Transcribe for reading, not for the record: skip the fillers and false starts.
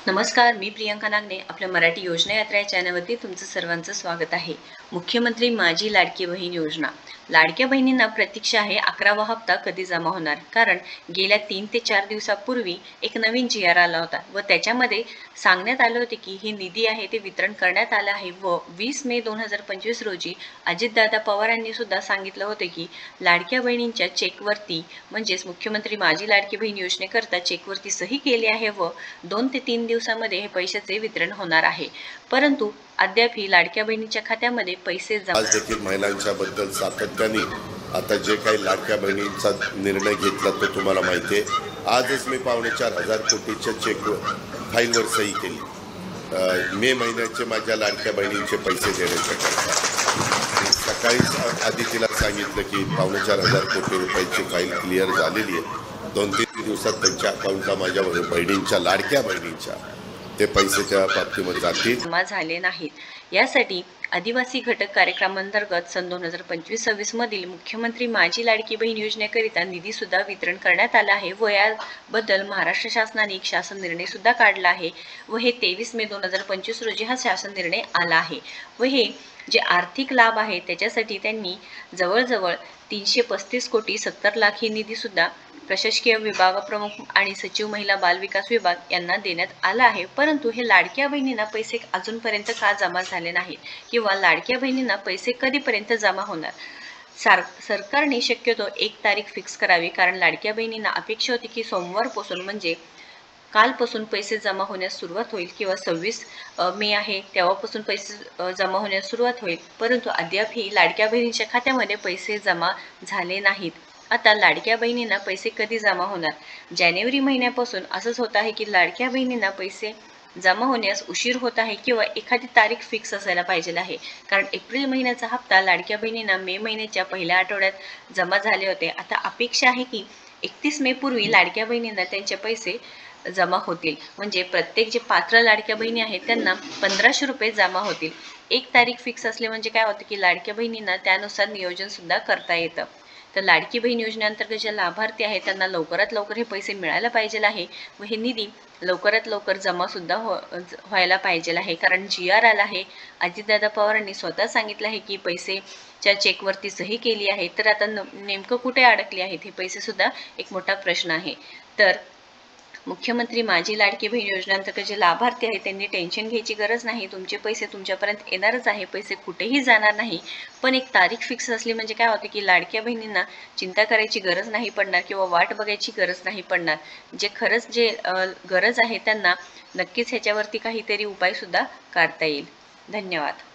नमस्कार, मी प्रियंका नागने आपल्या मराठी योजना यात्रा या चॅनलवरती तुमचं सर्वांचं स्वागत आहे। मुख्यमंत्री माझी लाडकी बहीण योजना। लाडक्या बहिणींना प्रतीक्षा आहे 11वा हप्ता कधी जमा होणार, कारण गेल्या 3 ते 4 दिवसापूर्वी एक नवीन जी.आर. आला होता व त्याच्यामध्ये सांगण्यात आले होते की ही निधी आहे ते वितरण करण्यात आलं आहे व 20 मे 2025 रोजी अजितदादा पवार यांनी सुद्धा सांगितलं होते की लाडक्या बहिणींच्या चेकवरती म्हणजेच मुख्यमंत्री माझी लाडकी बहीण योजनेकरता चेकवरती सही केली आहे व 2 ते 3 दिवसामध्ये हे पैशाचे वितरण होणार आहे। परंतु अद्याप ही लाडक्या बहिणीच्या खात्यामध्ये पैसे जमा आज देखील महिलांच्या बद्दल सातत्याने आता जे काही लाडक्या बहिणींचा निर्णय घेतला तो तुम्हाला माहिती आहे। आजच मी 4.25 कोटीच्या चेक फाईलवर सही केली मे महिन्याचे माझ्या लाडक्या बहिणींचे पैसे देण्याच्या करता। सकाळी आधी तिला सांगितलं की 4.25 कोटी रुपयाची फाईल क्लिअर झालेली आहे, 2-3 दिवसात त्यांच्या अकाउंटला माझ्या बहिणींच्या लाडक्या बहिणींच्या ते पैसे त्या बाबतीमध्ये जातील। जमा झाले नाहीत यासाठी आदिवासी घटक कार्यक्रमांतर्गत सन 2025-26 मधील मुख्यमंत्री माझी लाडकी बहीण योजनेकरिता निधी सुद्धा वितरण करण्यात आला आहे व याबद्दल महाराष्ट्र शासनाने एक शासन निर्णय सुद्धा काढला आहे व हे 23 मे 2025 रोजी हा शासन निर्णय आला आहे व हे जे आर्थिक लाभ आहे त्याच्यासाठी त्यांनी जवळजवळ 335 कोटी 70 लाख ही निधी सुद्धा प्रशासकीय विभाग प्रमुख आणि सचिव महिला बाल विकास विभाग यांना देण्यात आला आहे। परंतु हे लाडक्या बहिणींना पैसे अजूनपर्यंत का जमा झाले नाहीत किंवा लाडक्या बहिणींना पैसे कधीपर्यंत जमा होणार, सरकारने शक्यतो एक तारीख फिक्स करावी, कारण लाडक्या बहिणींना अपेक्षा होती की सोमवारपासून म्हणजे कालपासून पैसे जमा होण्यास सुरुवात होईल किंवा 26 मे आहे तेव्हापासून पैसे जमा होण्यास सुरुवात होईल, परंतु अद्यापही लाडक्या बहिणींच्या खात्यामध्ये पैसे जमा झाले नाहीत। आता लाडक्या बहिणींना पैसे कधी जमा होणार? जानेवारी महिन्यापासून असंच होत आहे की लाडक्या बहिणींना पैसे जमा होण्यास उशीर होत आहे किंवा एखादी तारीख फिक्स असायला पाहिजे आहे, कारण एप्रिल महिन्याचा हप्ता लाडक्या बहिणींना मे महिन्याच्या पहिल्या आठवड्यात जमा झाले होते। आता अपेक्षा आहे की 31 मे पूर्वी लाडक्या बहिणींना त्यांचे पैसे जमा होतील, म्हणजे प्रत्येक जे पात्र लाडक्या बहिणी आहेत त्यांना 1500 रुपये जमा होतील। एक तारीख फिक्स असले म्हणजे काय होतं की लाडक्या बहिणींना त्यानुसार नियोजन सुद्धा करता येतं। तर लाडकी बहीण योजनेअंतर्गत जे लाभार्थी आहेत त्यांना लवकरात लवकर हे पैसे मिळायला पाहिजे आहे व हे निधी लवकरात लवकर जमा सुद्धा व्हायला पाहिजे आहे, कारण जी.आर. आला आहे। अजितदादा पवारांनी स्वतः सांगितलं आहे की पैसेच्या चेकवरती सही केली आहे, तर आता नेमकं कुठे अडकले आहेत हे पैसे सुद्धा एक मोठा प्रश्न आहे। तर मुख्यमंत्री माझी लाडकी बहीण योजनेअंतर्गत जे लाभार्थी आहेत त्यांनी टेन्शन घ्यायची गरज नाही, तुमचे पैसे तुमच्यापर्यंत येणारच आहे, पैसे कुठेही जाणार नाही। पण एक तारीख फिक्स असली म्हणजे काय होते की लाडक्या बहिणींना चिंता करायची गरज नाही पडणार किंवा वाट बघायची गरज नाही पडणार। जे खरंच जे गरज आहे त्यांना नक्कीच ह्याच्यावरती काहीतरी उपाय सुद्धा काढता येईल। धन्यवाद।